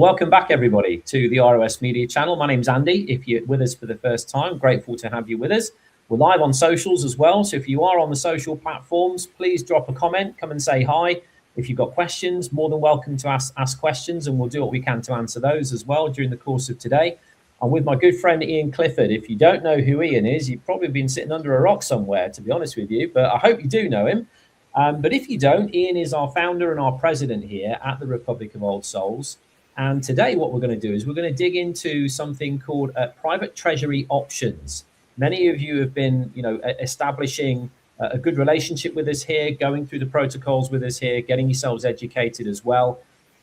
welcome back, everybody, to the ROS Media channel. My name's Andy. If you're with us for the first time, grateful to have you with us. We're live on socials as well, so if you are on the social platforms, please drop a comment, come and say hi. If you've got questions, more than welcome to ask questions, and we'll do what we can to answer those as well during the course of today. I'm with my good friend Ian Clifford. If you don't know who Ian is, you've probably been sitting under a rock somewhere, to be honest with you, but I hope you do know him. But if you don't, Ian is our founder and our president here at the Republic of Old Souls. And today what we're going to do is we're going to dig into something called private treasury options. Many of you have been, establishing a good relationship with us here, going through the protocols with us here, getting yourselves educated as well.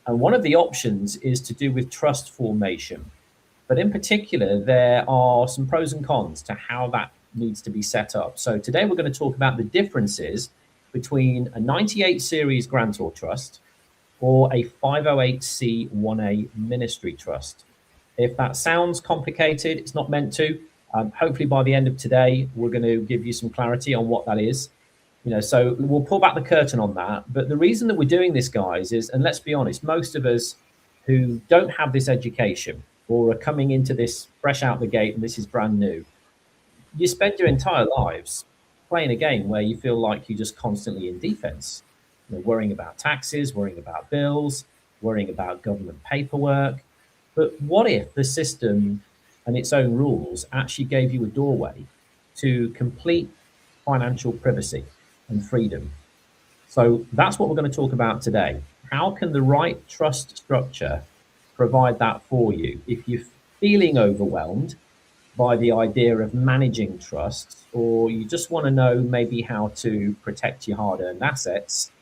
And one of the options is to do with trust formation. But in particular, there are some pros and cons to how that needs to be set up. So today we're going to talk about the differences between a 98 series Grantor trust or a 508c1a ministry trust. If that sounds complicated, it's not meant to. Hopefully by the end of today, we're going to give you some clarity on what that is. So we'll pull back the curtain on that. But the reason that we're doing this, guys, is, and let's be honest, most of us who don't have this education or are coming into this fresh out the gate and this is brand new, you spend your entire lives playing a game where you feel like you're just constantly in defense, worrying about taxes, worrying about bills, worrying about government paperwork. But what if the system and its own rules actually gave you a doorway to complete financial privacy and freedom? So that's what we're going to talk about today. How can the right trust structure provide that for you? If you're feeling overwhelmed by the idea of managing trusts, or you just want to know maybe how to protect your hard-earned assets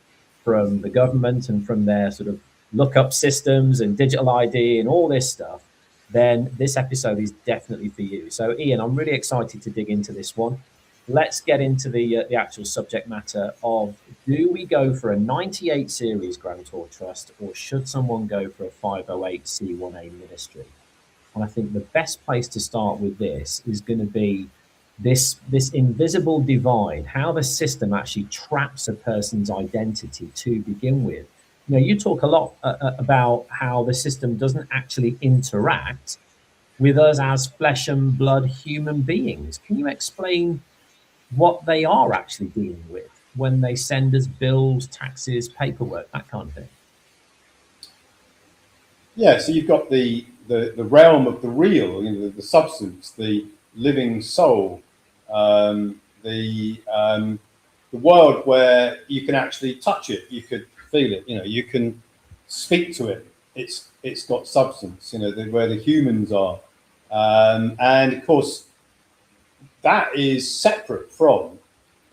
from the government and from their sort of lookup systems and digital ID and all this stuff, then this episode is definitely for you. So Ian, I'm really excited to dig into this one. Let's get into the actual subject matter of, do we go for a 98 series Grantor trust, or should someone go for a 508c1a ministry? And I think the best place to start with this is going to be this invisible divide, how the system actually traps a person's identity to begin with. You talk a lot about how the system doesn't actually interact with us as flesh and blood human beings. Can you explain what they are actually dealing with when they send us bills, taxes, paperwork, that kind of thing? Yeah, so you've got the realm of the real, the substance, the living soul, the world where you can actually touch it, you could feel it, you can speak to it. It's got substance, where the humans are, and of course that is separate from.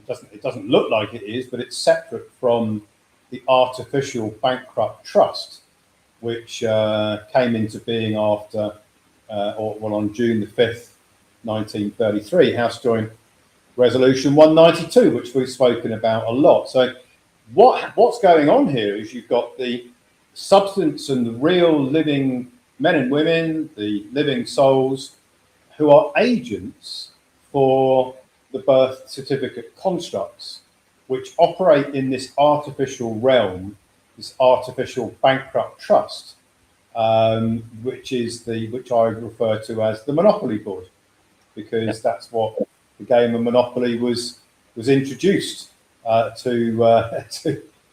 It doesn't look like it is, but it's separate from the artificial bankrupt trust, which came into being after, on June the 5th, 1933, House Joint Resolution 192, which we've spoken about a lot. So what's going on here is you've got the substance and the real living men and women, the living souls, who are agents for the birth certificate constructs, which operate in this artificial realm, this artificial bankrupt trust, which I refer to as the Monopoly Board, because that's what the game of Monopoly was introduced to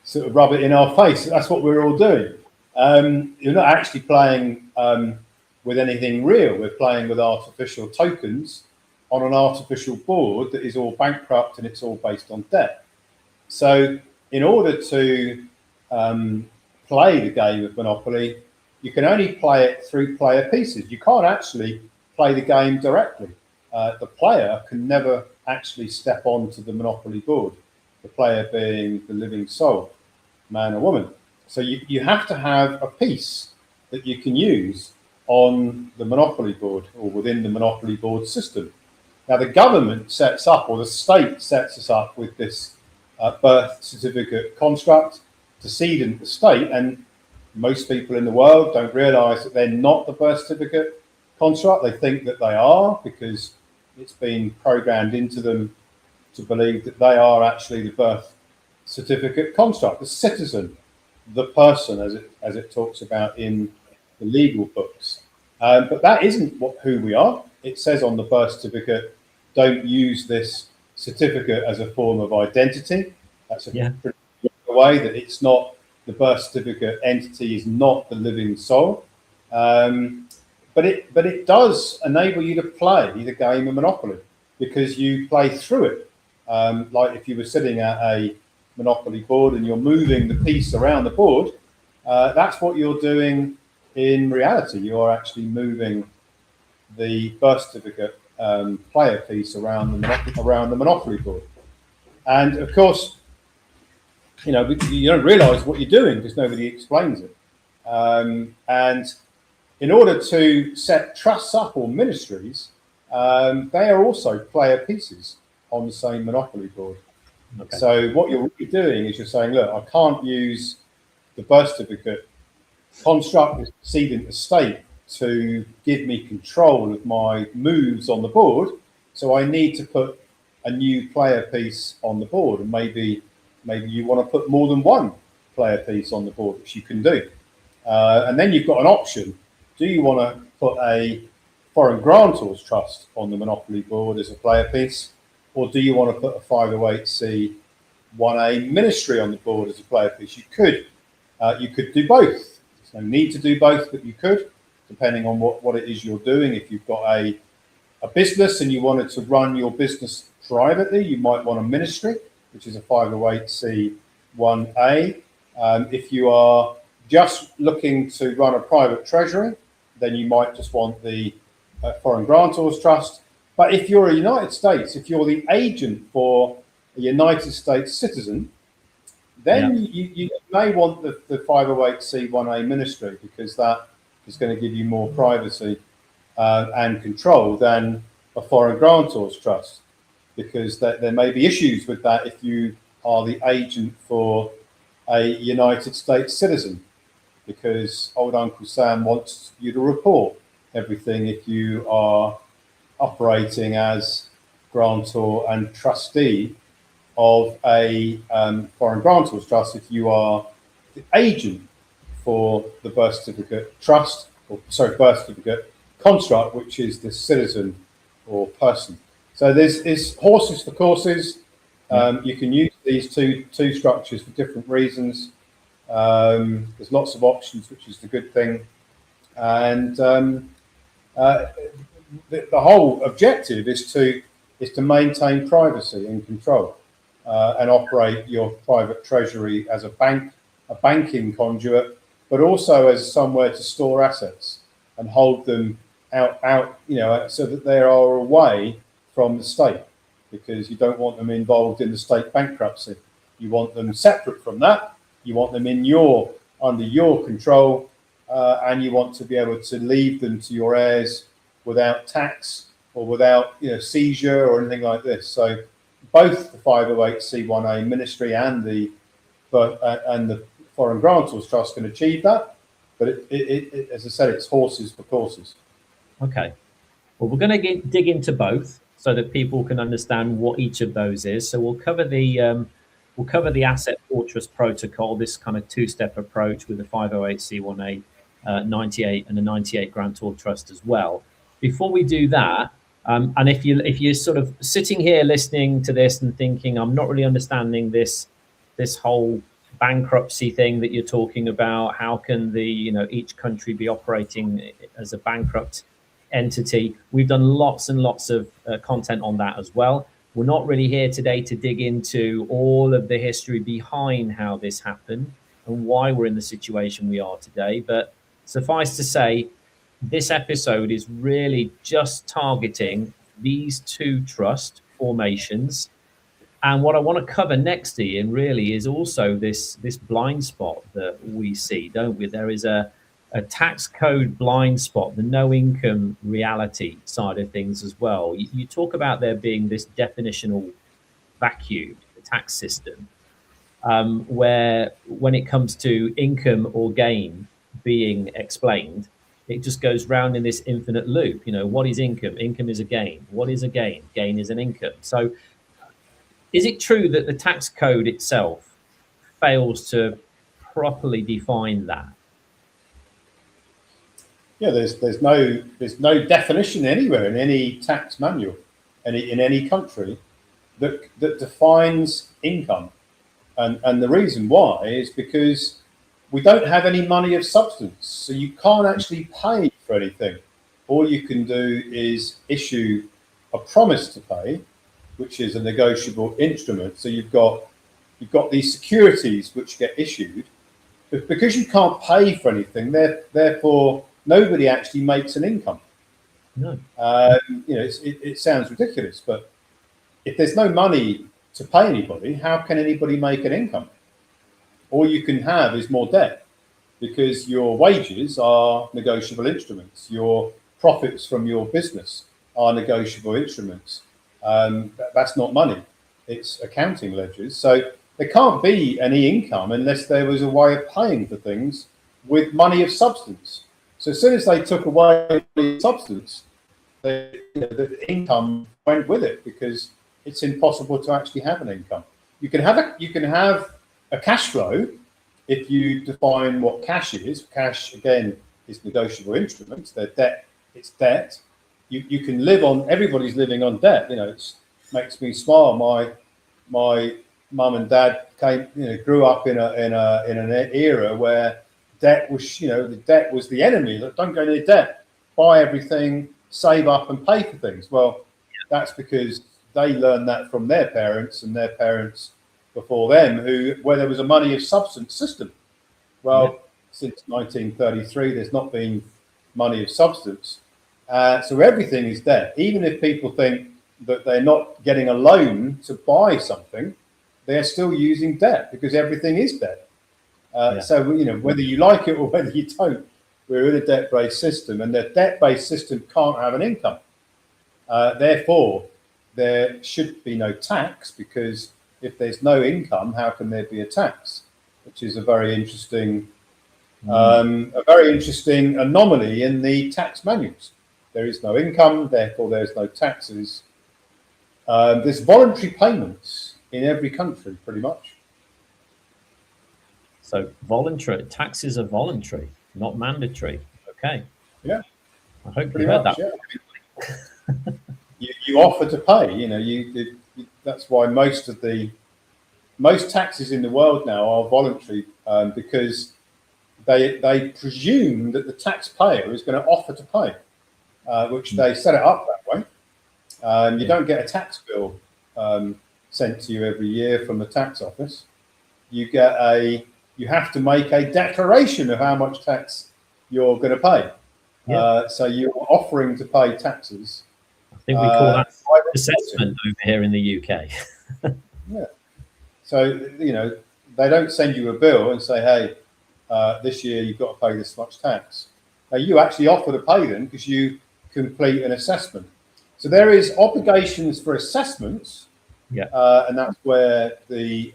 sort of rub it in our face. That's what we're all doing. You're not actually playing with anything real. We're playing with artificial tokens on an artificial board that is all bankrupt and it's all based on debt. So in order to play the game of Monopoly, you can only play it through player pieces. You can't actually play the game directly. The player can never actually step onto the Monopoly board, the player being the living soul, man or woman. So you have to have a piece that you can use on the Monopoly board or within the Monopoly board system. Now, the government sets up, or the state sets us up with this birth certificate construct, decedent the state, and most people in the world don't realise that they're not the birth certificate construct. They think that they are, because it's been programmed into them to believe that they are actually the birth certificate construct, the citizen, the person, as it talks about in the legal books. But that isn't who we are. It says on the birth certificate, don't use this certificate as a form of identity. That's a pretty clear way that it's not, the birth certificate entity is not the living soul. But it does enable you to play the game of Monopoly, because you play through it. Like if you were sitting at a Monopoly board and you're moving the piece around the board, that's what you're doing in reality. You are actually moving the birth certificate player piece around the Monopoly board. And of course, you don't realise what you're doing because nobody explains it. And in order to set trusts up or ministries, they are also player pieces on the same Monopoly board. Okay. So what you're really doing is you're saying, look, I can't use the birth certificate construct this decedent estate to give me control of my moves on the board. So I need to put a new player piece on the board, and maybe you want to put more than one player piece on the board, which you can do. And then you've got an option. Do you want to put a foreign grantors trust on the Monopoly board as a player piece, or do you want to put a 508c 1A ministry on the board as a player piece? You could do both. There's no need to do both, but you could, depending on what it is you're doing. If you've got a business and you wanted to run your business privately, you might want a ministry, which is a 508c 1A. If you are just looking to run a private treasury, then you might just want the foreign grantors trust. But if you're if you're the agent for a United States citizen, then you may want the 508c 1A ministry, because that is going to give you more privacy and control than a foreign grantors trust, because there may be issues with that if you are the agent for a United States citizen, because old Uncle Sam wants you to report everything if you are operating as grantor and trustee of a foreign grantors trust. If you are the agent for the birth certificate trust, birth certificate construct, which is the citizen or person. So there's horses for courses. You can use these two structures for different reasons. There's lots of options, which is the good thing. And the whole objective is to maintain privacy and control, and operate your private treasury as a banking conduit, but also as somewhere to store assets and hold them out, so that they are away from the state, because you don't want them involved in the state bankruptcy. You want them separate from that. You want them under your control, and you want to be able to leave them to your heirs without tax or without seizure or anything like this. So both the 508c 1A ministry and the foreign grantors trust can achieve that, but it as I said, it's horses for courses. Okay, well, we're going to dig into both so that people can understand what each of those is. So we'll cover the asset fortress protocol, this kind of two-step approach with the 508c 1A 98 and the 98 grantor trust as well. Before we do that, and if you're sort of sitting here listening to this and thinking, I'm not really understanding this whole bankruptcy thing that you're talking about, how can each country be operating as a bankrupt entity? We've done lots and lots of content on that as well. We're not really here today to dig into all of the history behind how this happened and why we're in the situation we are today, but suffice to say, this episode is really just targeting these two trust formations. And what I want to cover next, Ian, really is also this blind spot that we see, don't we? There is a tax code blind spot, the no income reality side of things as well. You talk about there being this definitional vacuum, the tax system, where when it comes to income or gain being explained, it just goes round in this infinite loop. What is income? Income is a gain. What is a gain? Gain is an income. So is it true that the tax code itself fails to properly define that? Yeah, there's no definition anywhere in any tax manual, in any country that defines income, and the reason why is because we don't have any money of substance, so you can't actually pay for anything. All you can do is issue a promise to pay, which is a negotiable instrument. So you've got these securities which get issued, but because you can't pay for anything, therefore nobody actually makes an income. No. It sounds ridiculous, but if there's no money to pay anybody, how can anybody make an income? All you can have is more debt, because your wages are negotiable instruments. Your profits from your business are negotiable instruments. That's not money. It's accounting ledgers. So there can't be any income unless there was a way of paying for things with money of substance. So as soon as they took away money of substance, the income went with it, because it's impossible to actually have an income. You can have a cash flow if you define what cash is. Cash, again, is negotiable instruments. They're debt. It's debt. You can live on. Everybody's living on debt. It makes me smile. My mum and dad grew up in an era where debt was, the debt was the enemy. Don't go into debt. Buy everything, save up, and pay for things. Well, that's because they learned that from their parents and their parents before them, where there was a money of substance system. Well, since 1933, there's not been money of substance. So everything is debt. Even if people think that they're not getting a loan to buy something, they're still using debt, because everything is debt. So, whether you like it or whether you don't, we're in a debt-based system, and the debt-based system can't have an income. Therefore, there should be no tax, because if there's no income, how can there be a tax? Which is a very interesting anomaly in the tax manuals. There is no income, therefore there's no taxes. There's voluntary payments in every country, pretty much. So voluntary taxes are voluntary, not mandatory. Okay. Yeah. I hope pretty you heard much, that. Yeah. you offer to pay. That's why most taxes in the world now are voluntary, because they presume that the taxpayer is going to offer to pay, which they set it up that way. You don't get a tax bill sent to you every year from the tax office. You have to make a declaration of how much tax you're going to pay. So you're offering to pay taxes. I think we call that assessment over here in the UK. Yeah. So, they don't send you a bill and say, hey, this year you've got to pay this much tax. You actually offer to pay them because you complete an assessment. So there is obligations for assessments, and that's where the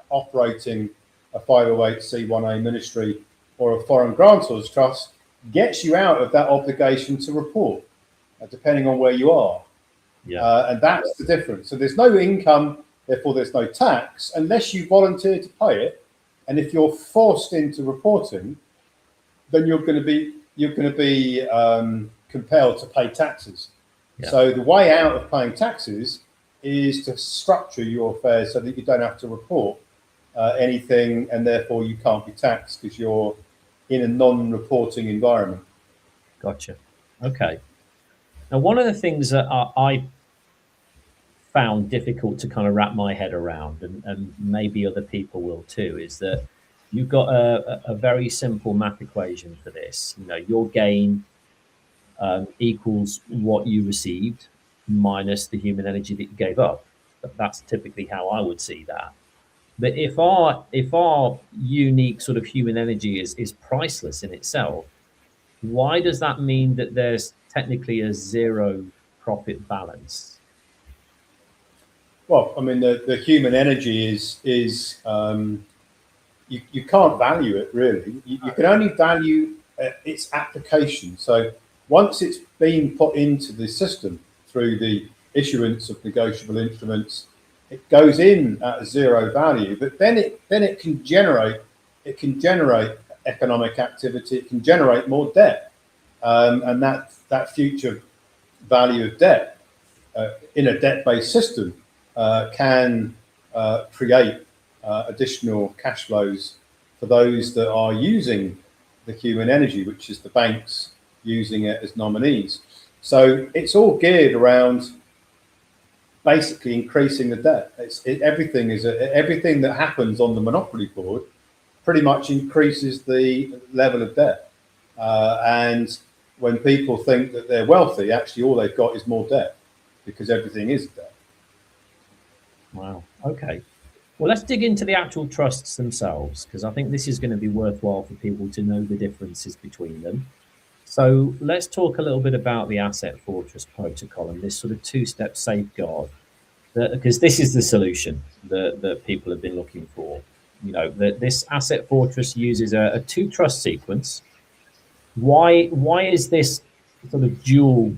operating a 508c1a ministry or a foreign grantors trust gets you out of that obligation to report, depending on where you are. And that's the difference. So there's no income, therefore there's no tax, unless you volunteer to pay it. And if you're forced into reporting, then you're going to be compelled to pay taxes. So the way out of paying taxes is to structure your affairs so that you don't have to report anything, and therefore you can't be taxed because you're in a non-reporting environment. Gotcha. Okay. Now, one of the things that I found difficult to kind of wrap my head around, and maybe other people will too, is that you've got a very simple math equation for this. Your gain equals what you received minus the human energy that you gave up. That's typically how I would see that. But if our unique sort of human energy is priceless in itself, why does that mean that there's technically a zero profit balance? Well, I mean, the human energy is you can't value it really. You can only value its application. So once it's been put into the system through the issuance of negotiable instruments, it goes in at a zero value. But then it can generate economic activity. It can generate more debt. and that future value of debt in a debt-based system can create additional cash flows for those that are using the human energy, which is the banks using it as nominees. So it's all geared around basically increasing the debt. Everything that happens on the monopoly board pretty much increases the level of debt. And when people think that they're wealthy, actually all they've got is more debt, because everything is debt. Wow. Okay. Well, let's dig into the actual trusts themselves, because I think this is going to be worthwhile for people to know the differences between them. So let's talk a little bit about the Asset Fortress protocol and this sort of two-step safeguard, because this is the solution that people have been looking for. You know, that this Asset Fortress uses a two-trust sequence. Why is this sort of dual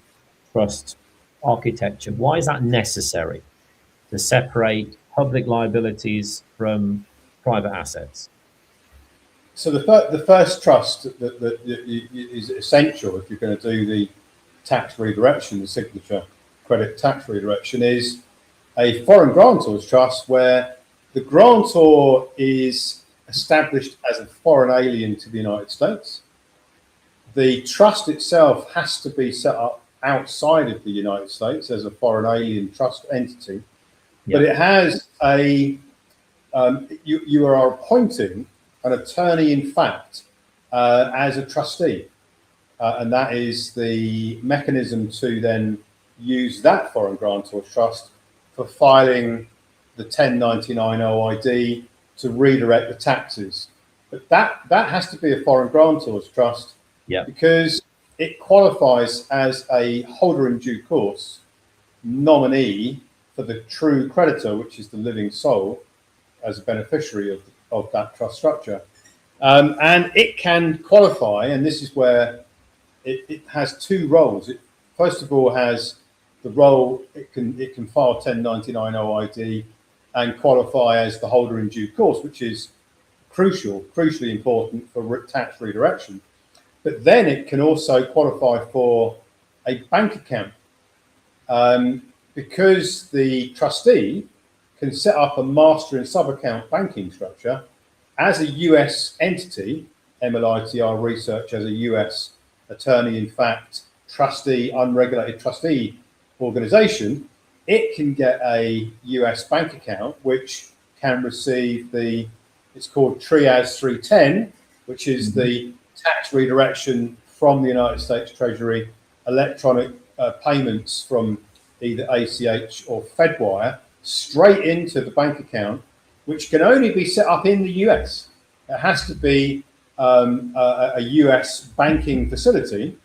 trust architecture? Why is that necessary to separate public liabilities from private assets? So the first trust that is essential if you're going to do the tax redirection, the signature credit tax redirection, is a foreign grantor's trust, where the grantor is established as a foreign alien to the United States. The trust itself has to be set up outside of the United States as a foreign alien trust entity, but it has you are appointing an attorney in fact as a trustee, and that is the mechanism to then use that foreign grantor's trust for filing the 1099 OID to redirect the taxes. But that has to be a foreign grantor's trust, because it qualifies as a holder in due course nominee for the true creditor, which is the living soul, as a beneficiary of that trust structure. And it can qualify, and this is where it has two roles. It first of all has the role, it can file 1099 OID and qualify as the holder in due course, which is crucially important for tax redirection. But then it can also qualify for a bank account, because the trustee can set up a master and sub-account banking structure as a US entity, MLITR Research as a US attorney in fact, trustee, unregulated trustee organization. It can get a US bank account which can receive it's called Trias 310, which is the tax redirection from the United States Treasury, electronic payments from either ACH or Fedwire straight into the bank account, which can only be set up in the US. It has to be a US banking facility,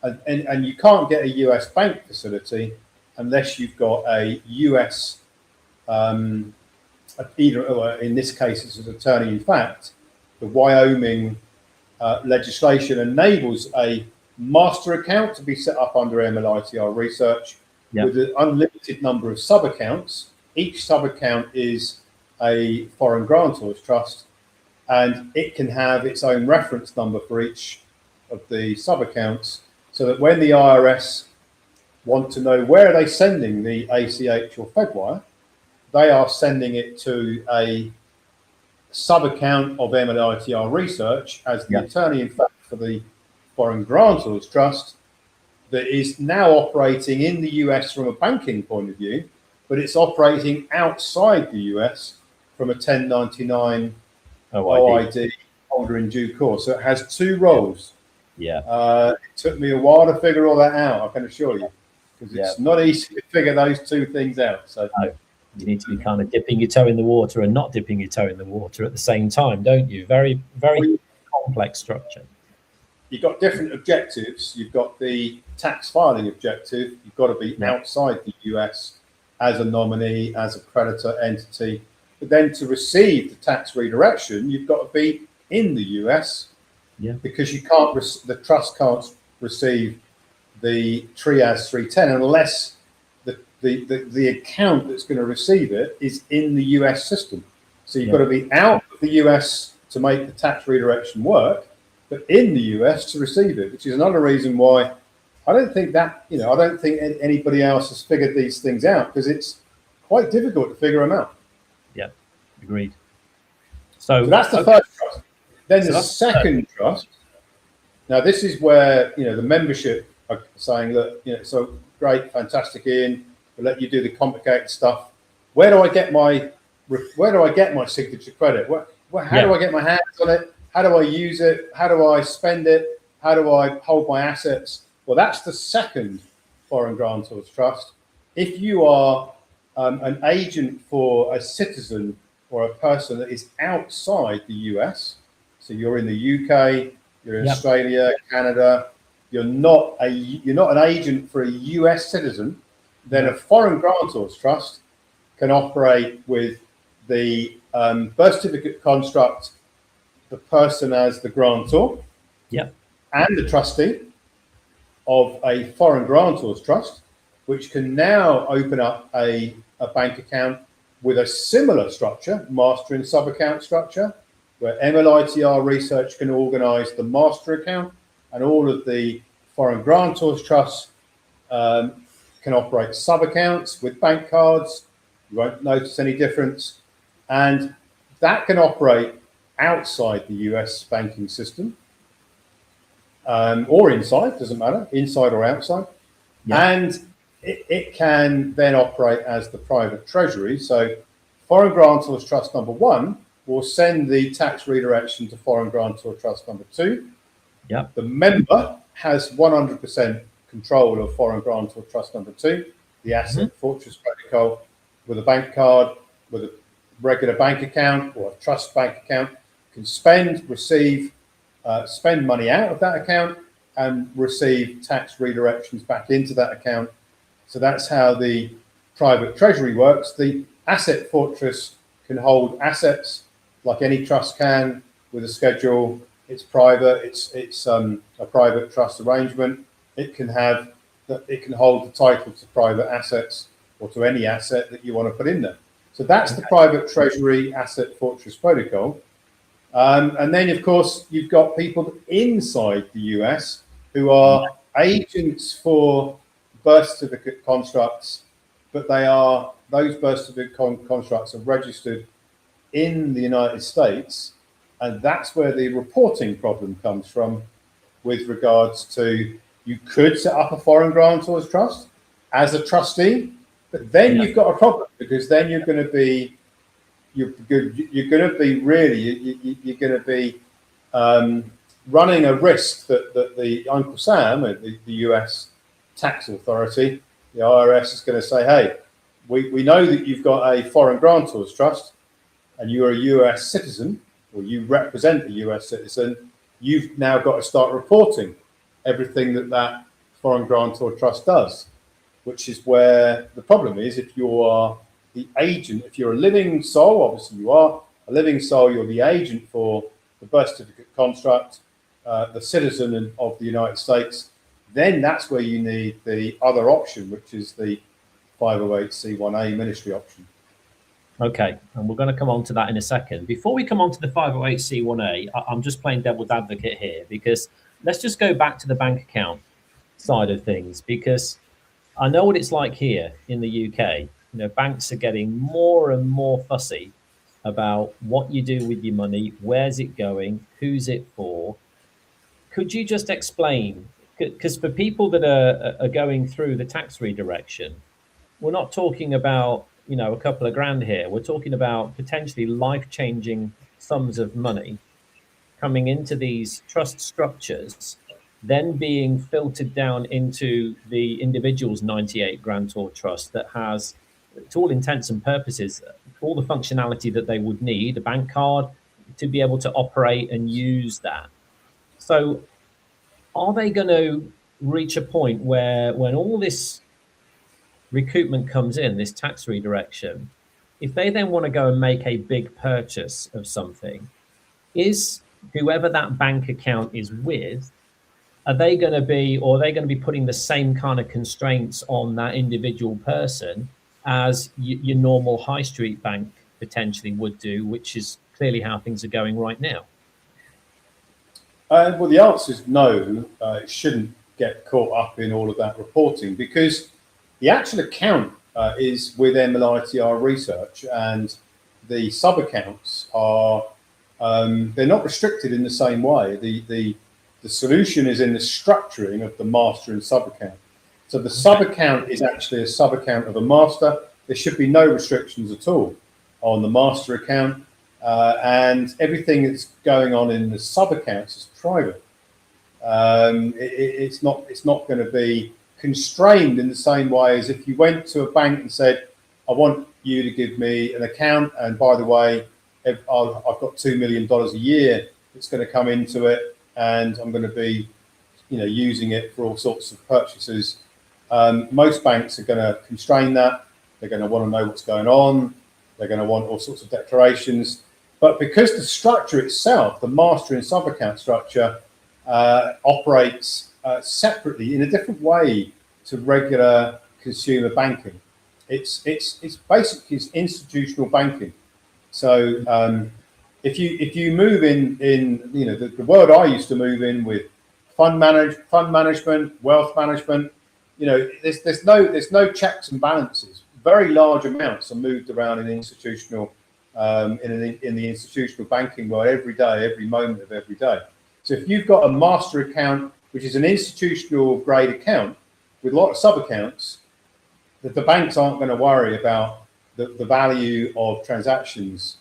and you can't get a US bank facility unless you've got a US, either in this case it's an attorney in fact. The Wyoming legislation enables a master account to be set up under MLITR Research with an unlimited number of sub-accounts. Each sub-account is a foreign grantor's trust, and it can have its own reference number for each of the sub-accounts, so that when the IRS want to know where are they sending the ACH or Fedwire, they are sending it to a sub-account of MLITR Research as the attorney in fact for the foreign grantor's trust, that is now operating in the US from a banking point of view, but it's operating outside the US from a 1099 OID holder in due course. So it has two roles. It took me a while to figure all that out, I can assure you, because it's not easy to figure those two things out. So you need to be kind of dipping your toe in the water and not dipping your toe in the water at the same time, don't you? Very, very complex structure. You've got different objectives. You've got the tax filing objective. You've got to be outside the US as a nominee, as a creditor entity. But then to receive the tax redirection, you've got to be in the US, because you can't. The trust can't receive the Trias 310 unless the account that's going to receive it is in the US system. So you've got to be out of the US to make the tax redirection work, but in the US to receive it, which is another reason why I don't think that, I don't think anybody else has figured these things out, because it's quite difficult to figure them out. Yeah, agreed. So that's the first trust. Then the second trust. Now this is where the membership are saying that so great, fantastic, Ian, we'll let you do the complicated stuff. Where do I get my signature credit? How do I get my hands on it? How do I use it? How do I spend it? How do I hold my assets? Well, that's the second foreign grantors trust. If you are an agent for a citizen or a person that is outside the US, so you're in the UK, you're in Australia, Canada, you're not an agent for a US citizen, then a foreign grantors trust can operate with the birth certificate construct, the person as the grantor, and the trustee of a foreign grantors trust, which can now open up a bank account with a similar structure, master and sub-account structure, where MLITR research can organise the master account, and all of the foreign grantors trusts can operate sub-accounts with bank cards. You won't notice any difference. And that can operate outside the US banking system, or inside, doesn't matter, inside or outside. And it can then operate as the private treasury. So foreign grantors trust number 1 will send the tax redirection to foreign grantor trust number 2. The member has 100% control of foreign grantor trust number 2, the asset fortress protocol, with a bank card, with a regular bank account or a trust bank account, can spend, receive, spend money out of that account and receive tax redirections back into that account. So that's how the private treasury works. The asset fortress can hold assets like any trust can, with a schedule. It's private. It's a private trust arrangement. It can hold the title to private assets or to any asset that you want to put in there. So that's the private treasury asset fortress protocol. And then, of course, you've got people inside the US who are agents for birth certificate constructs, but those birth certificate constructs are registered in the United States, and that's where the reporting problem comes from, with regards to, you could set up a foreign grantor's trust as a trustee, but then you've got a problem, because then you're going to be running a risk that the Uncle Sam, the US tax authority, the IRS, is going to say, hey, we know that you've got a foreign grantor's trust and you're a US citizen, or you represent a US citizen. You've now got to start reporting everything that foreign grantor trust does, which is where the problem is. If you are the agent, if you're a living soul, obviously you are a living soul, you're the agent for the birth certificate construct, the citizen of the United States, then that's where you need the other option, which is the 508c1a ministry option. Okay, and we're going to come on to that in a second. Before we come on to the 508c1a, I'm just playing devil's advocate here, because let's just go back to the bank account side of things, because I know what it's like here in the UK. Banks are getting more and more fussy about what you do with your money, where's it going, who's it for. Could you just explain, because for people that are going through the tax redirection, we're not talking about a couple of grand here. We're talking about potentially life-changing sums of money coming into these trust structures, then being filtered down into the individual's 98 grantor trust that has, to all intents and purposes, all the functionality that they would need, a bank card, to be able to operate and use that. So are they going to reach a point where, when all this recoupment comes in, this tax redirection, if they then want to go and make a big purchase of something, is whoever that bank account is with, are they going to be putting the same kind of constraints on that individual person as your normal high street bank potentially would do, which is clearly how things are going right now? Well, the answer is no. It shouldn't get caught up in all of that reporting, because the actual account is with MLITR research, and the sub accounts are they're not restricted in the same way. The solution is in the structuring of the master and sub account. So the sub account is actually a sub account of a master. There should be no restrictions at all on the master account. And everything that's going on in the sub accounts is private. It's not going to be constrained in the same way as if you went to a bank and said, I want you to give me an account, and by the way, I've got $2 million a year that's going to come into it, and I'm going to be, using it for all sorts of purchases. Most banks are going to constrain that. They're going to want to know what's going on. They're going to want all sorts of declarations. But because the structure itself, the master and sub account structure, operates separately in a different way to regular consumer banking, it's basically institutional banking. So if you move in the word I used to move in with fund management, wealth management, there's no checks and balances. Very large amounts are moved around in institutional in the institutional banking world every day, every moment of every day. So if you've got a master account, which is an institutional grade account with a lot of sub accounts, the banks aren't going to worry about the value of transactions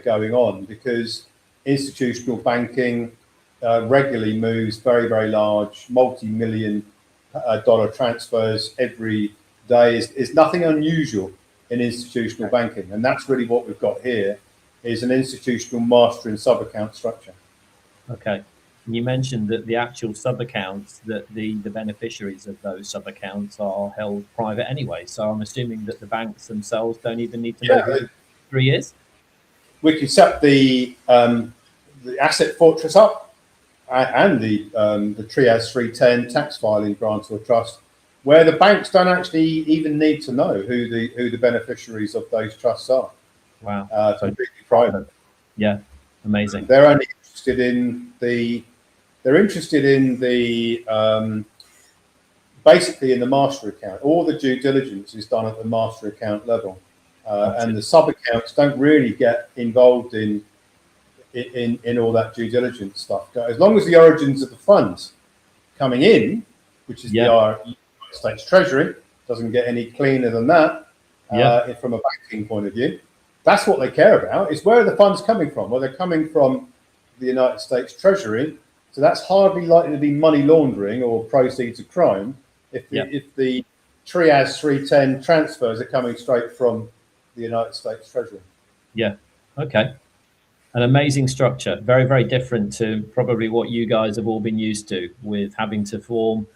going on, because institutional banking regularly moves very, very large, multi-million dollar transfers every day. Is nothing unusual in institutional banking, and that's really what we've got here, is an institutional master and sub account structure. Okay. You mentioned that the actual sub accounts, that the beneficiaries of those sub accounts are held private anyway. So I'm assuming that the banks themselves don't even need to know who 3 years. We can set the asset fortress up and the Trias 310 tax filing Grantor trust, where the banks don't actually even need to know who the beneficiaries of those trusts are. Wow. Completely private. Yeah, amazing. They're only interested in basically in the master account. All the due diligence is done at the master account level, and the sub accounts don't really get involved in all that due diligence stuff. As long as the origins of the funds coming in, which is the United States Treasury, doesn't get any cleaner than that from a banking point of view. That's what they care about, is where are the funds coming from? Well, they're coming from the United States Treasury, so that's hardly likely to be money laundering or proceeds of crime if the Trias 310 transfers are coming straight from the United States Treasury. Yeah, okay. An amazing structure, very, very different to probably what you guys have all been used to, with having to form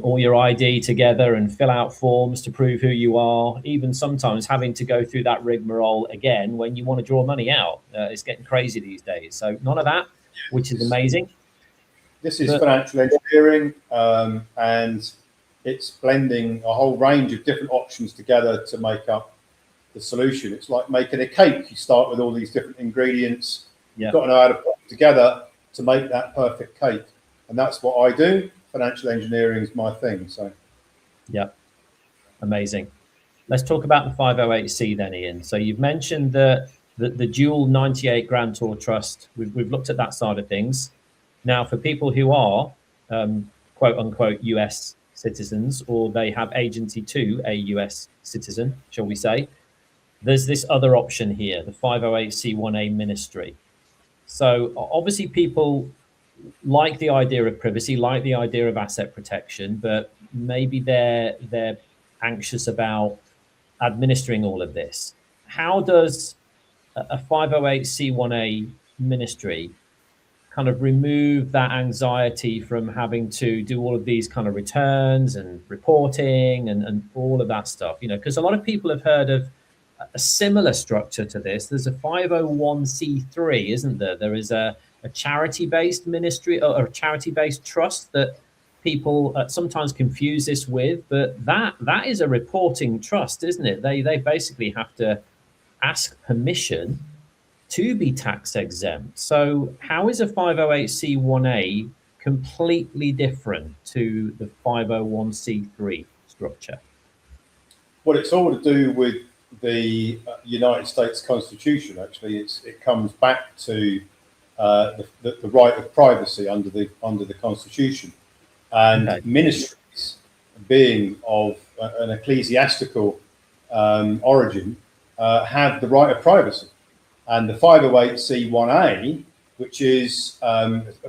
all your ID together and fill out forms to prove who you are, even sometimes having to go through that rigmarole again when you want to draw money out. It's getting crazy these days. So none of that, which is amazing. This is financial engineering, and it's blending a whole range of different options together to make up the solution. It's like making a cake. You start with all these different ingredients. You've got to know how to put them together to make that perfect cake. And that's what I do. Financial engineering is my thing. So, yeah, amazing. Let's talk about the 508C then, Ian. So you've mentioned the dual 98 Grantor trust. We've looked at that side of things. Now, for people who are quote unquote US citizens, or they have agency to a US citizen, shall we say, there's this other option here, the 508C1A ministry. So obviously people like the idea of privacy, like the idea of asset protection, but maybe they're anxious about administering all of this. How does a 508C1A ministry kind of remove that anxiety from having to do all of these kind of returns and reporting and all of that stuff? Because a lot of people have heard of a similar structure to this. There's a 501c3, isn't there? There is a charity-based ministry or a charity-based trust that people sometimes confuse this with, but that is a reporting trust, isn't it? They basically have to ask permission to be tax exempt. So how is a 508c1A completely different to the 501c3 structure? Well, it's all to do with the United States Constitution. Actually, it comes back to the right of privacy under the Constitution, and Okay. ministries being of an ecclesiastical origin have the right of privacy, and the 508c1A, which is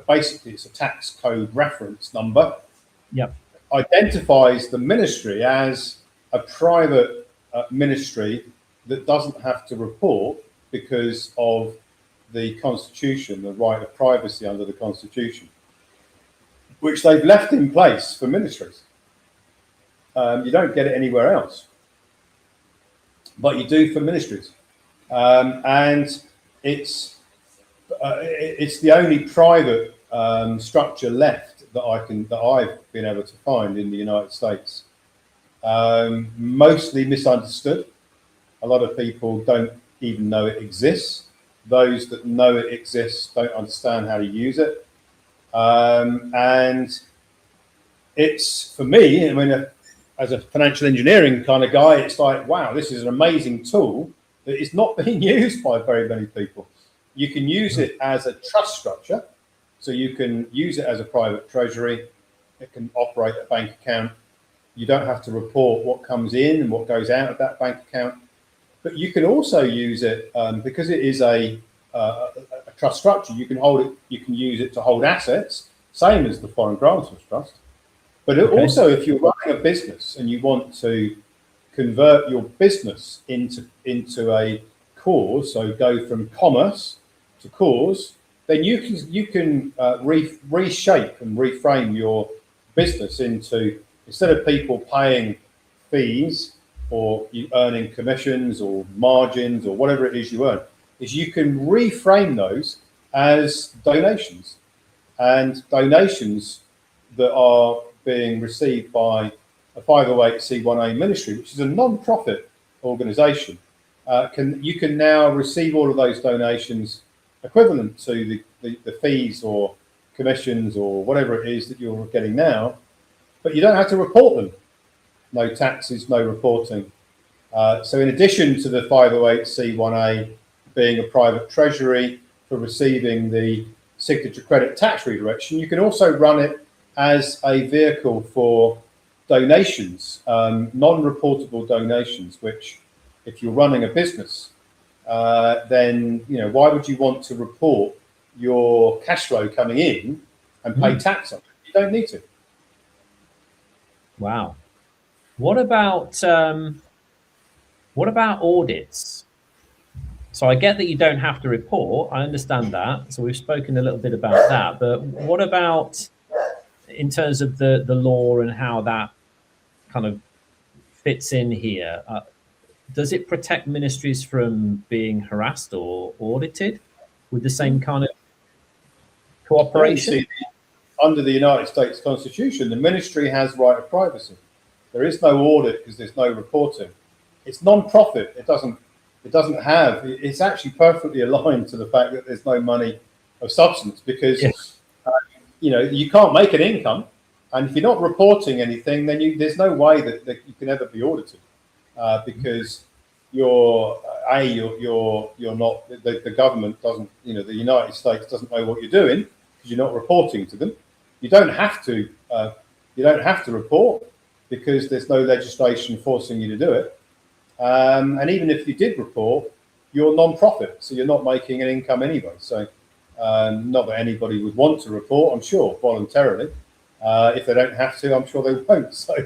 basically it's a tax code reference number, Yep. identifies the ministry as a private ministry that doesn't have to report because of the Constitution, the right of privacy under the Constitution, which they've left in place for ministries. You don't get it anywhere else, but you do for ministries, and it's the only private structure left that I've been able to find in the United States. Mostly misunderstood. A lot of people don't even know it exists. Those that know it exists don't understand how to use it. And it's, for me, I mean, as a financial engineering kind of guy, it's like, wow, this is an amazing tool that is not being used by very many people. You can use it as a trust structure. So you can use it as a private treasury. It can operate a bank account. You don't have to report what comes in and what goes out of that bank account. But you can also use it because it is a trust structure. You can hold it. You can use it to hold assets, same as the foreign grantors trust. But also, if you're running a business and you want to convert your business into a cause, so go from commerce to cause, then you can reshape and reframe your business into, instead of people paying fees or you earning commissions or margins or whatever it is you earn, is you can reframe those as donations, and donations that are being received by a 508c1A ministry, which is a non-profit organization, you can now receive all of those donations equivalent to the fees or commissions or whatever it is that you're getting now, but you don't have to report them. No taxes, no reporting. So in addition to the 508c1A being a private treasury for receiving the signature credit tax redirection, you can also run it as a vehicle for donations, non-reportable donations, which if you're running a business, then why would you want to report your cash flow coming in and pay tax on it? You don't need to. Wow. What about audits? So I get that you don't have to report. I understand that. So we've spoken a little bit about that. But what about in terms of the law and how that kind of fits in here? Does it protect ministries from being harassed or audited with the same kind of cooperation? Under the United States Constitution, the ministry has right of privacy. There is no audit because there's no reporting. It's non-profit. It's actually perfectly aligned to the fact that there's no money of substance, because you can't make an income, and if you're not reporting anything, then there's no way that you can ever be audited, because you're not, the government doesn't, the United States doesn't know what you're doing because you're not reporting to them. You don't have to report because there's no legislation forcing you to do it. And even if you did report, you're non-profit, so you're not making an income anyway. So not that anybody would want to report, I'm sure, voluntarily. If they don't have to, I'm sure they won't. So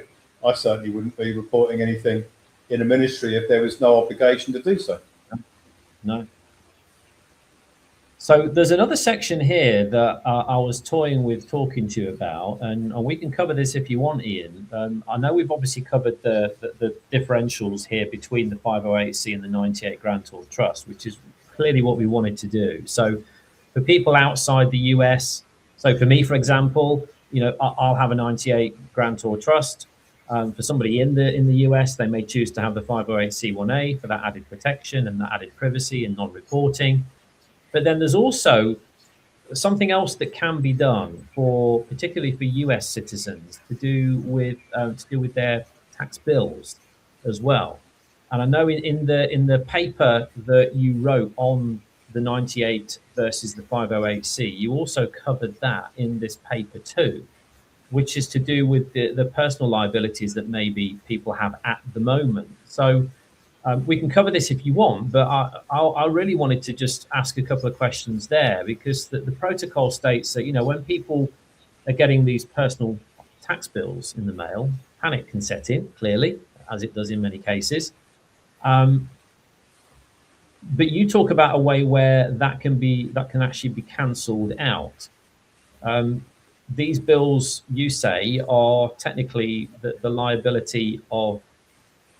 I certainly wouldn't be reporting anything in a ministry if there was no obligation to do so. No. So there's another section here that I was toying with talking to you about, and we can cover this if you want, Ian. I know we've obviously covered the differentials here between the 508c and the 98 Grantor Trust, which is clearly what we wanted to do. So for people outside the US, so for me, for example, I'll have a 98 Grantor Trust. For somebody in the US, they may choose to have the 508c1A for that added protection and that added privacy and non-reporting. But then there's also something else that can be done for, particularly for US citizens, to do with their tax bills as well. And I know in the paper that you wrote on the 98 versus the 508C, you also covered that in this paper too, which is to do with the personal liabilities that maybe people have at the moment. So we can cover this if you want, but I really wanted to just ask a couple of questions there, because the protocol states that, when people are getting these personal tax bills in the mail, panic can set in, clearly, as it does in many cases. But you talk about a way where that can actually be cancelled out. These bills, you say, are technically the liability of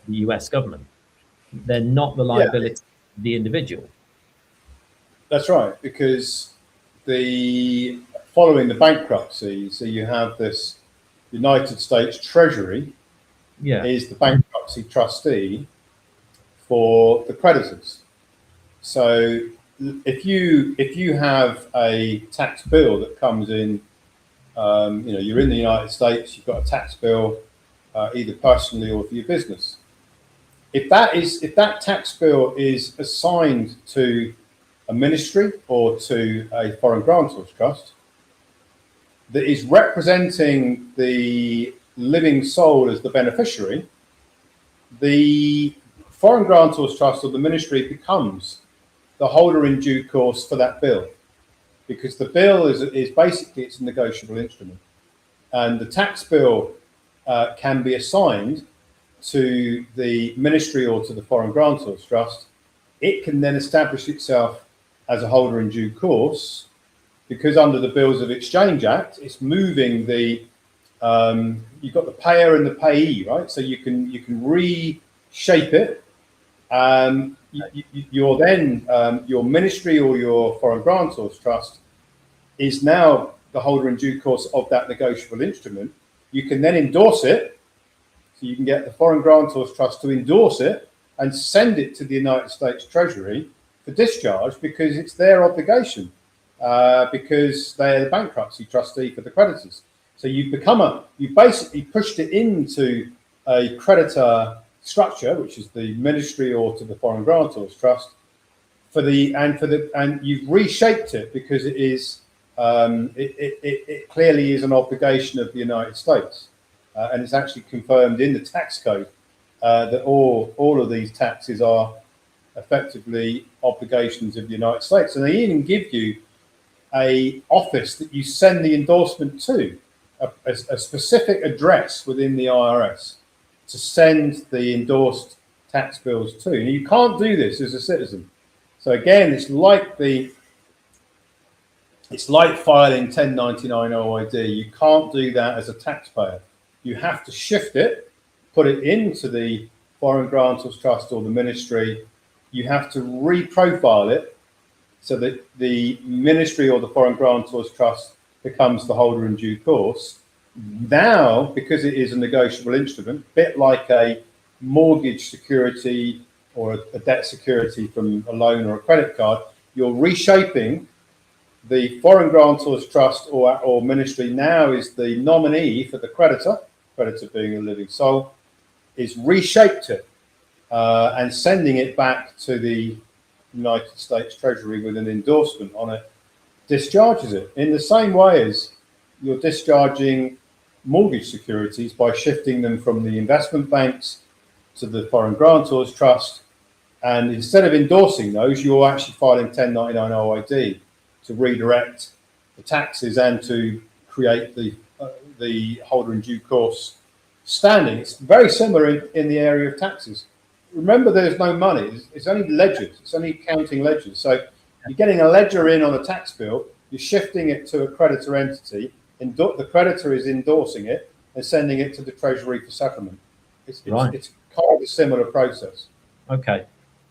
the US government. They're not the liability of the individual. That's right, because following the bankruptcy, so you have this United States Treasury is the bankruptcy trustee for the creditors. So if you have a tax bill that comes in, you're in the United States, you've got a tax bill, either personally or for your business. If that tax bill is assigned to a ministry or to a foreign grantors trust that is representing the living soul as the beneficiary, the foreign grantors trust or the ministry becomes the holder in due course for that bill, because the bill is basically, it's a negotiable instrument, and the tax bill can be assigned to the ministry or to the foreign grantors trust. It can then establish itself as a holder in due course, because under the Bills of Exchange Act, it's moving the you've got the payer and the payee, right? So you can reshape it. You're then your ministry or your foreign grantors trust is now the holder in due course of that negotiable instrument. You can then endorse it. So you can get the foreign grantors trust to endorse it and send it to the United States Treasury for discharge, because it's their obligation, because they're the bankruptcy trustee for the creditors. So you basically pushed it into a creditor structure, which is the ministry or to the foreign grantors trust, and you've reshaped it, because it is it clearly is an obligation of the United States, and it's actually confirmed in the tax code that all of these taxes are effectively obligations of the United States, and they even give you a office that you send the endorsement to, a specific address within the IRS to send the endorsed tax bills to. And you can't do this as a citizen. So again, it's like filing 1099 OID. You can't do that as a taxpayer. You have to shift it, put it into the foreign grantors trust or the ministry. You have to reprofile it so that the ministry or the foreign grantors trust becomes the holder in due course. Now, because it is a negotiable instrument, a bit like a mortgage security or a debt security from a loan or a credit card, you're reshaping the foreign grantors trust or ministry. Now is the nominee for the creditor being a living soul, is reshaped it and sending it back to the United States Treasury with an endorsement on it, discharges it in the same way as you're discharging mortgage securities by shifting them from the investment banks to the foreign grantors trust. And instead of endorsing those, you're actually filing 1099 OID to redirect the taxes and to create the holder in due course standing. It's very similar in the area of taxes. Remember, there's no money. It's only ledgers. It's only counting ledgers. So you're getting a ledger in on a tax bill. You're shifting it to a creditor entity. The creditor is endorsing it and sending it to the Treasury for settlement. It's kind of a similar process. Okay.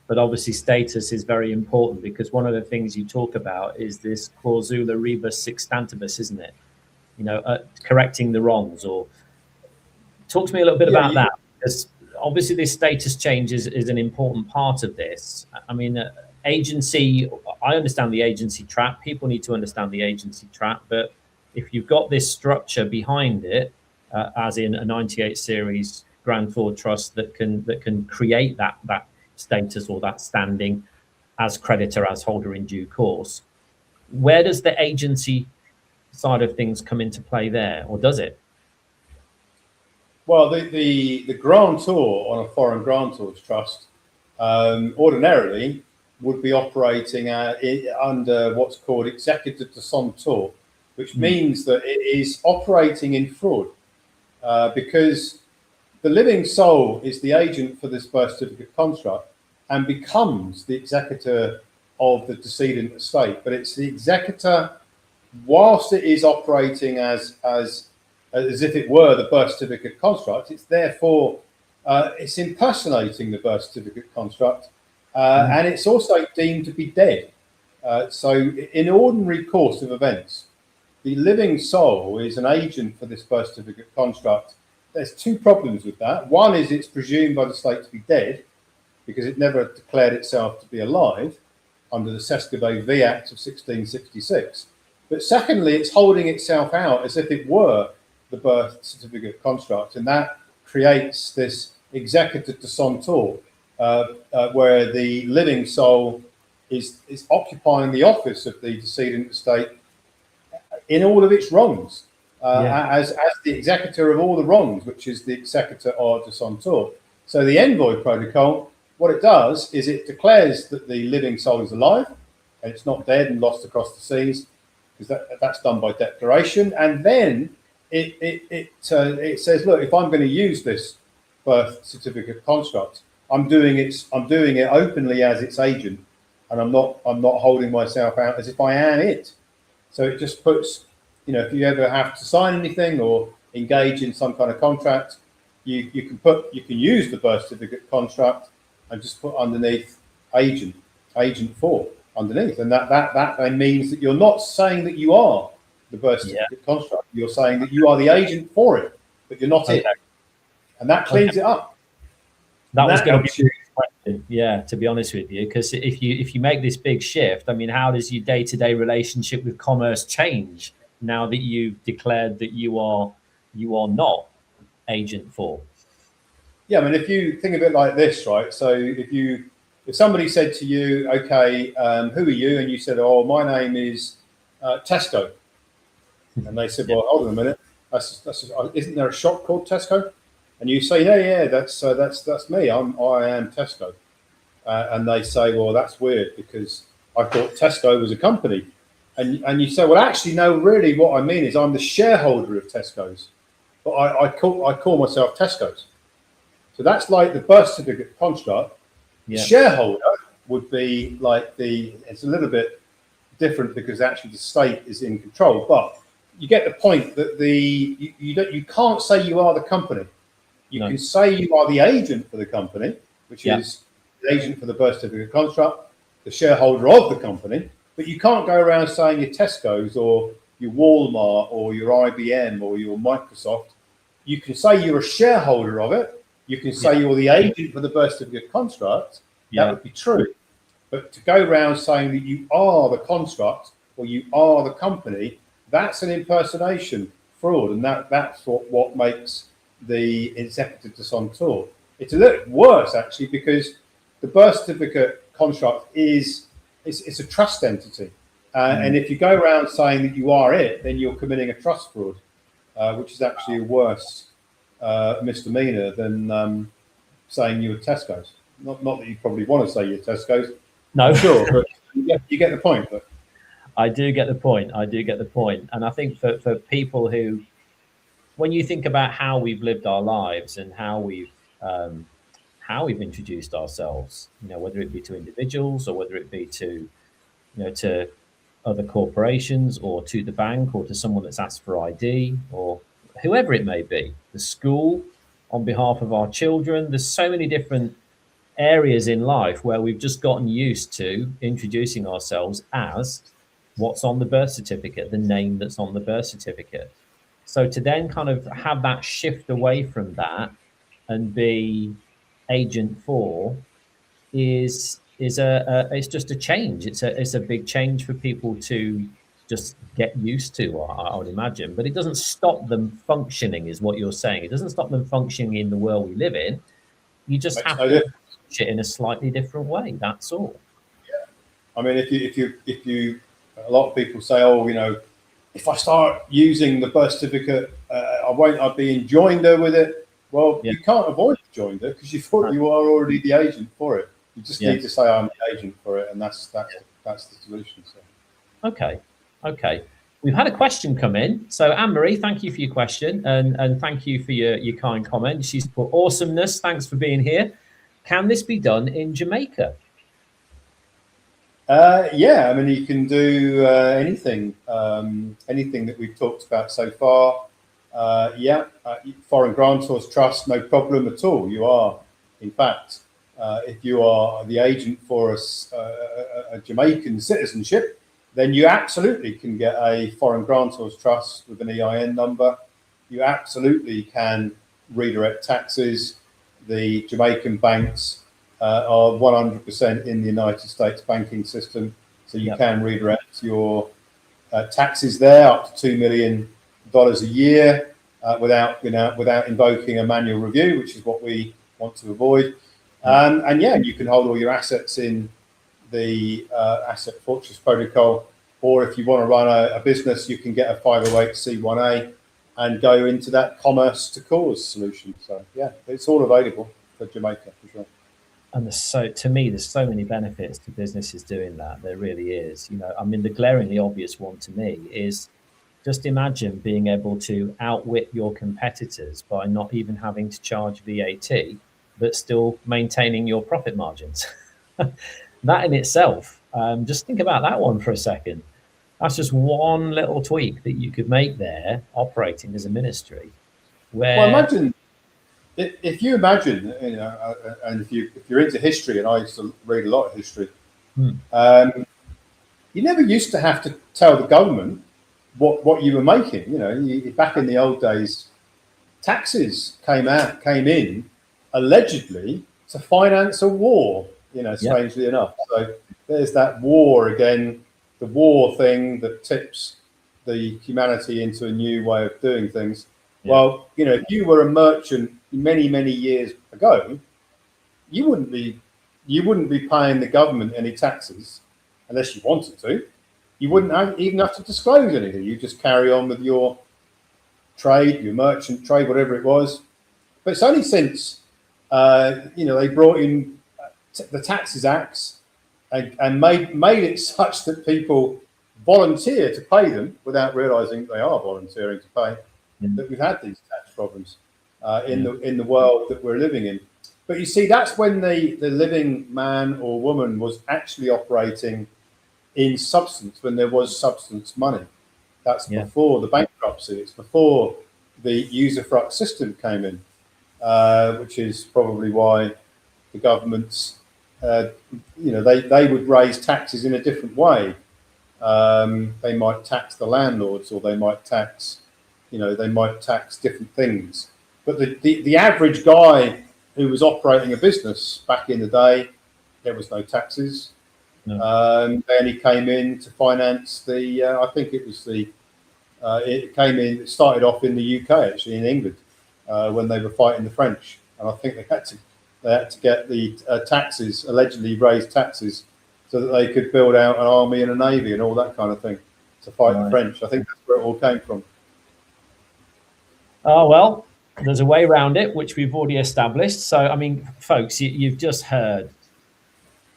But obviously status is very important, because one of the things you talk about is this clausula rebus sextantibus, isn't it? Correcting the wrongs. Or talk to me a little bit about that, because obviously this status change is an important part of this. I mean, agency, I understand the agency trap. People need to understand the agency trap. But if you've got this structure behind it, as in a 98 series Grantor trust that can create that status or that standing as creditor, as holder in due course, where does the agency side of things come into play there, or does it? Well, the grantor on a foreign grantor's trust ordinarily would be operating under what's called executor de Sontor, which means that it is operating in fraud because the living soul is the agent for this birth certificate construct and becomes the executor of the decedent estate. But it's the executor, whilst it is operating as if it were the birth certificate construct, it's therefore it's impersonating the birth certificate construct, and it's also deemed to be dead. So in ordinary course of events, the living soul is an agent for this birth certificate construct. There's two problems with that. One is it's presumed by the state to be dead because it never declared itself to be alive under the Sesquivay V Act of 1666. But secondly, it's holding itself out as if it were the birth certificate construct, and that creates this executor de Sontor, where the living soul is occupying the office of the decedent estate in all of its wrongs, as the executor of all the wrongs, which is the executor de Sontor. So the envoy protocol, what it does is it declares that the living soul is alive and it's not dead and lost across the seas, because that's done by declaration, and then it says, look, if I'm going to use this birth certificate construct, I'm doing it openly as its agent, and I'm not holding myself out as if I am it. So it just puts, if you ever have to sign anything or engage in some kind of contract, you can use the birth certificate construct and just put underneath agent for underneath, and that then means that you're not saying that you are the birth certificate construct. You're saying that you are the agent for it, but you're not it, and that cleans it up. That was going to be a question, to be honest with you, because if you make this big shift, I mean, how does your day-to-day relationship with commerce change now that you've declared that you are not agent for? Yeah, I mean, if you think of it like this, right? So if somebody said to you, okay, who are you? And you said, oh, my name is Tesco. And they said, well, hold on a minute. Isn't there a shop called Tesco? And you say, yeah, that's me. I am Tesco. And they say, well, that's weird because I thought Tesco was a company. And you say, well, actually, no, really what I mean is I'm the shareholder of Tesco's. But I call myself Tesco's. So that's like the birth certificate construct. The shareholder would be like it's a little bit different because actually the state is in control. But you get the point that you can't say you are the company. You can say you are the agent for the company, which is the agent for the birth certificate construct, the shareholder of the company. But you can't go around saying your Tesco's or your Walmart or your IBM or your Microsoft. You can say you're a shareholder of it. You can say you're the agent for the birth certificate construct. That would be true. But to go around saying that you are the construct or you are the company, that's an impersonation fraud, and that's what makes the executor de Sontor. It's a little worse actually because the birth certificate construct it's a trust entity, and if you go around saying that you are it, then you're committing a trust fraud, which is actually a worse misdemeanor than saying you're Tesco's. Not that you probably want to say you're Tesco's. No, sure, but you get the point. But I do get the point. And I think for people who, when you think about how we've lived our lives and how we've introduced ourselves, whether it be to individuals or whether it be to other corporations or to the bank or to someone that's asked for ID or whoever it may be, the school on behalf of our children. There's so many different areas in life where we've just gotten used to introducing ourselves as what's on the birth certificate, the name that's on the birth certificate. So to then kind of have that shift away from that and be agent for is it's just a change. It's a big change for people to just get used to, I would imagine. But it doesn't stop them functioning, is what you're saying. It doesn't stop them functioning in the world we live in. You just Makes have no to difference. approach it in a slightly different way. That's all. I mean, if you, a lot of people say, oh, if I start using the birth certificate, I'll be in joinder with it. Well, Yeah. you can't avoid joinder because you thought you are already the agent for it. You just need to say I'm the agent for it, and that's the solution. So. Okay. We've had a question come in. So Anne-Marie, thank you for your question, and thank you for your kind comment. She's put awesomeness. Thanks for being here. Can this be done in Jamaica? Yeah, I mean, you can do anything that we've talked about so far. Foreign grantors trust, no problem at all. You are, in fact, if you are the agent for a Jamaican citizenship, then you absolutely can get a foreign grantors trust with an EIN number. You absolutely can redirect taxes. The Jamaican banks are 100% in the United States banking system, so you can redirect your taxes there up to $2 million a year without invoking a manual review, which is what we want to avoid. And you can hold all your assets in the Asset Fortress Protocol, or if you want to run a business, you can get a 508c1a and go into that commerce to cause solution. So yeah, it's all available for Jamaica for sure. And to me, there's so many benefits to businesses doing that. There really is. I mean, the glaringly obvious one to me is just imagine being able to outwit your competitors by not even having to charge VAT, but still maintaining your profit margins. That in itself, just think about that one for a second. That's just one little tweak that you could make there operating as a ministry. Well, imagine if you imagine, and if you're into history, and I used to read a lot of history, you never used to have to tell the government what you were making. Back in the old days, taxes came in allegedly to finance a war. Strangely enough. So there's that war again, the war thing that tips the humanity into a new way of doing things. Yeah. Well, if you were a merchant many years ago, you wouldn't be paying the government any taxes unless you wanted to. You wouldn't even have to disclose anything. You just carry on with your trade, your merchant trade, whatever it was. But it's only since they brought in the Taxes Acts and made it such that people volunteer to pay them without realising they are volunteering to pay. That we've had these tax problems in the world that we're living in. But you see, that's when the living man or woman was actually operating in substance, when there was substance money. That's before the bankruptcy. It's before the usufruct system came in, which is probably why the governments, they would raise taxes in a different way. They might tax the landlords, or they might tax different things. But the average guy who was operating a business back in the day, there was no taxes. No. Then he came in to finance I think it was it started off in the UK, actually, in England, when they were fighting the French. And I think they had to get the taxes, allegedly raised taxes, so that they could build out an army and a navy and all that kind of thing to fight the French. I think that's where it all came from. Oh, well, there's a way around it, which we've already established. So, I mean, folks, you've just heard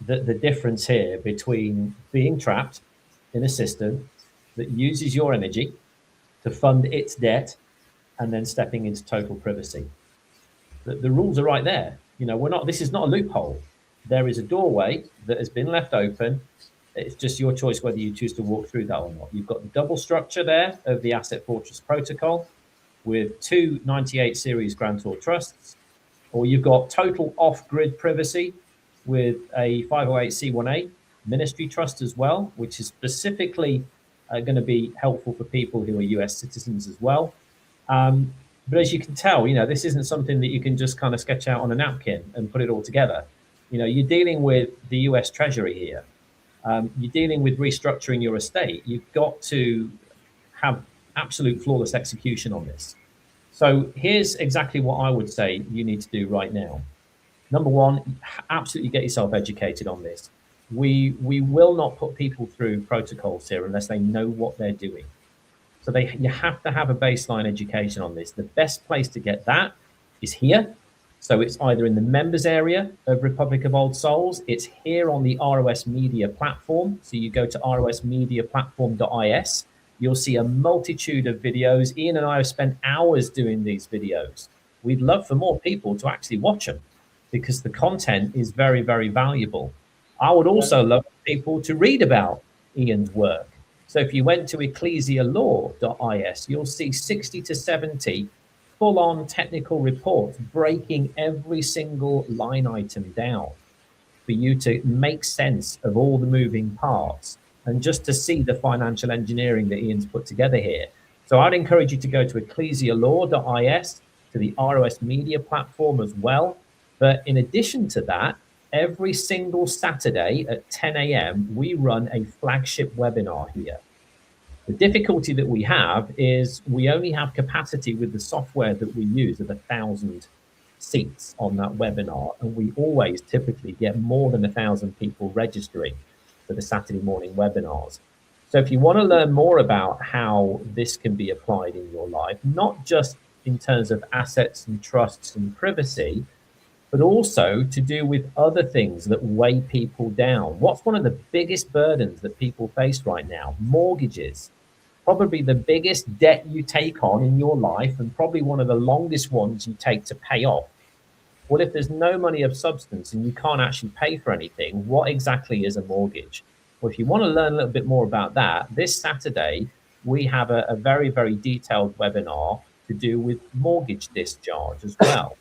the difference here between being trapped in a system that uses your energy to fund its debt and then stepping into total privacy. The rules are right there. This is not a loophole. There is a doorway that has been left open. It's just your choice whether you choose to walk through that or not. You've got the double structure there of the Asset Fortress Protocol with 2 98 series Grantor trusts, or you've got total off-grid privacy with a 508c1a ministry trust as well, which is specifically going to be helpful for people who are US citizens as well. But as you can tell, this isn't something that you can just kind of sketch out on a napkin and put it all together. You're dealing with the US Treasury here. You're dealing with restructuring your estate. You've got to have absolute flawless execution on this. So here's exactly what I would say you need to do right now. Number one, absolutely get yourself educated on this. We will not put people through protocols here unless they know what they're doing. So you have to have a baseline education on this. The best place to get that is here. So it's either in the members area of Republic of Old Souls, it's here on the ROS Media platform. So you go to rosmediaplatform.is, you'll see a multitude of videos. Ian and I have spent hours doing these videos. We'd love for more people to actually watch them because the content is very, very valuable. I would also love people to read about Ian's work. So if you went to ecclesialaw.is, you'll see 60 to 70 full-on technical reports breaking every single line item down for you to make sense of all the moving parts and just to see the financial engineering that Ian's put together here. So I'd encourage you to go to ecclesialaw.is, to the ROS Media platform as well. But in addition to that, every single Saturday at 10 a.m., we run a flagship webinar here. The difficulty that we have is we only have capacity with the software that we use of 1,000 seats on that webinar. And we always typically get more than 1,000 people registering for the Saturday morning webinars. So if you want to learn more about how this can be applied in your life, not just in terms of assets and trusts and privacy, but also to do with other things that weigh people down. What's one of the biggest burdens that people face right now? Mortgages. Probably the biggest debt you take on in your life and probably one of the longest ones you take to pay off. Well, if there's no money of substance and you can't actually pay for anything, what exactly is a mortgage? Well, if you want to learn a little bit more about that, this Saturday, we have a very, very detailed webinar to do with mortgage discharge as well,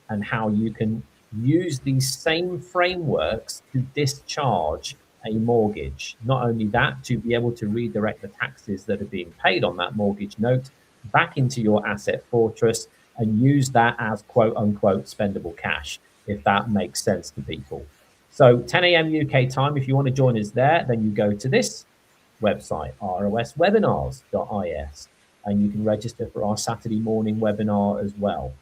and how you can use these same frameworks to discharge a mortgage. Not only that, to be able to redirect the taxes that are being paid on that mortgage note back into your asset fortress and use that as quote unquote spendable cash, if that makes sense to people. So 10 a.m. UK time, if you want to join us there, then you go to this website, roswebinars.is, and you can register for our Saturday morning webinar as well.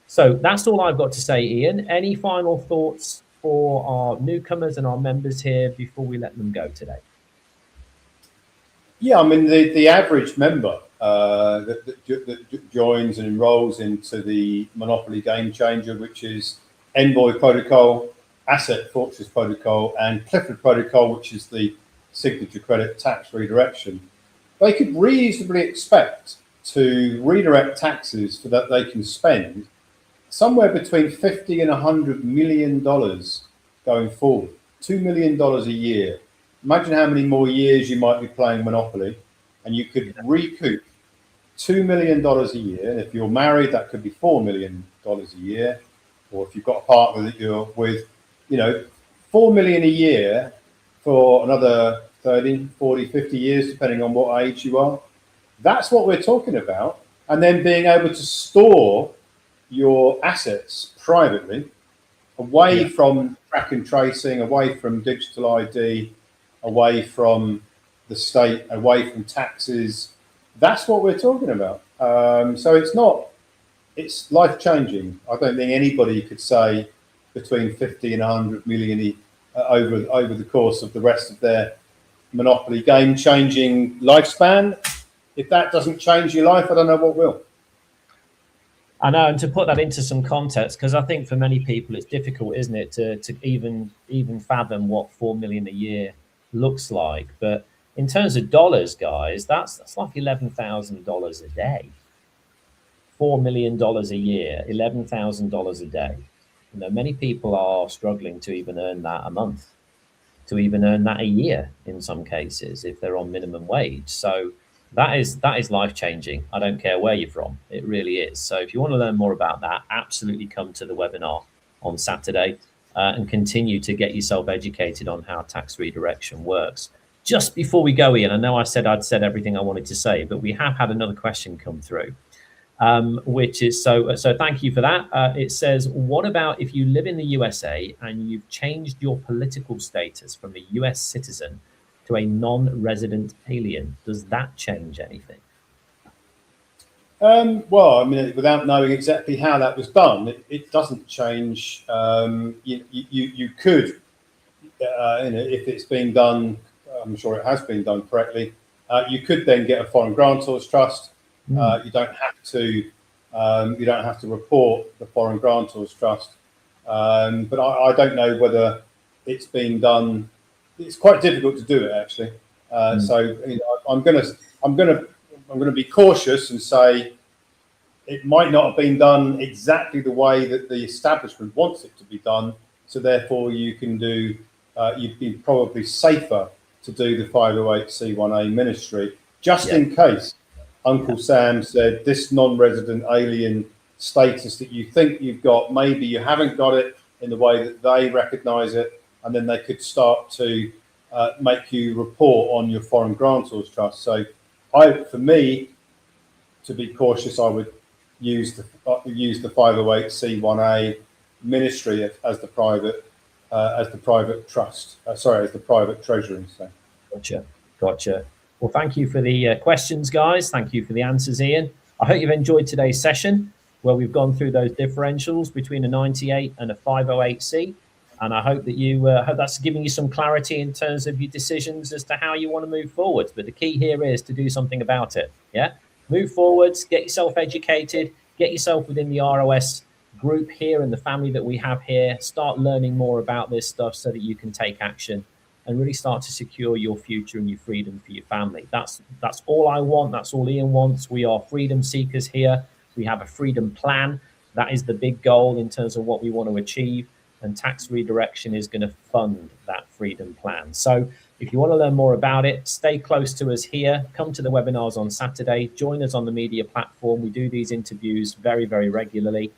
So that's all I've got to say, Ian. Any final thoughts for our newcomers and our members here before we let them go today? Yeah, I mean, the average member that joins and enrolls into the Monopoly Game Changer, which is Envoy Protocol, Asset Fortress Protocol, and Clifford Protocol, which is the signature credit tax redirection, they could reasonably expect to redirect taxes so that they can spend somewhere between $50 and $100 million going forward, $2 million a year. Imagine how many more years you might be playing Monopoly, and you could recoup $2 million a year. And if you're married, that could be $4 million a year. Or if you've got a partner that you're with, $4 million a year for another 30, 40, 50 years, depending on what age you are. That's what we're talking about. And then being able to store your assets privately, away from track and tracing, away from digital ID, away from the state, away from taxes. That's what we're talking about. So it's life changing. I don't think anybody could say between 50 and 100 million over the course of the rest of their Monopoly game changing lifespan. If that doesn't change your life, I don't know what will. I know, and to put that into some context, because I think for many people it's difficult, isn't it, to even fathom what 4 million a year looks like. But in terms of dollars, guys, that's like $11,000 a day. $4 million a year, $11,000 a day. Many people are struggling to even earn that a month, to even earn that a year in some cases if they're on minimum wage. So that is life changing. I don't care where you're from. It really is. So if you want to learn more about that, absolutely come to the webinar on Saturday and continue to get yourself educated on how tax redirection works. Just before we go, Ian, I know I'd said everything I wanted to say, but we have had another question come through. which is so thank you for that. It says, what about if you live in the USA and you've changed your political status from a US citizen to a non-resident alien? Does that change anything? Well, I mean, without knowing exactly how that was done, it doesn't change. You could, if it's been done, I'm sure it has been done correctly. You could then get a foreign grantor's trust. You don't have to. You don't have to report the foreign grantor's trust. But I don't know whether it's been done. It's quite difficult to do it actually. So I'm going to be cautious and say it might not have been done exactly the way that the establishment wants it to be done. So therefore, you'd be probably safer to do the 508c1a ministry, just in case Uncle Sam said this non-resident alien status that you think you've got, maybe you haven't got it in the way that they recognise it, and then they could start to make you report on your foreign grantor's trust. So, for me, to be cautious, I would use the 508c1a ministry as the private trust. As the private treasury. So. Gotcha. Well, thank you for the questions, guys. Thank you for the answers, Ian. I hope you've enjoyed today's session where we've gone through those differentials between a 98 and a 508c. And I hope that hope that's giving you some clarity in terms of your decisions as to how you want to move forwards. But the key here is to do something about it. Yeah, move forwards, get yourself educated, get yourself within the ROS group here and the family that we have here. Start learning more about this stuff so that you can take action and really start to secure your future and your freedom for your family. That's all I want. That's all Ian wants. We are freedom seekers here. We have a freedom plan. That is the big goal in terms of what we want to achieve. And tax redirection is going to fund that freedom plan. So if you want to learn more about it, stay close to us here. Come to the webinars on Saturday. Join us on the media platform. We do these interviews very, very regularly.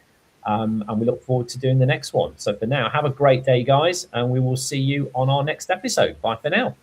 And we look forward to doing the next one. So for now, have a great day, guys. And we will see you on our next episode. Bye for now.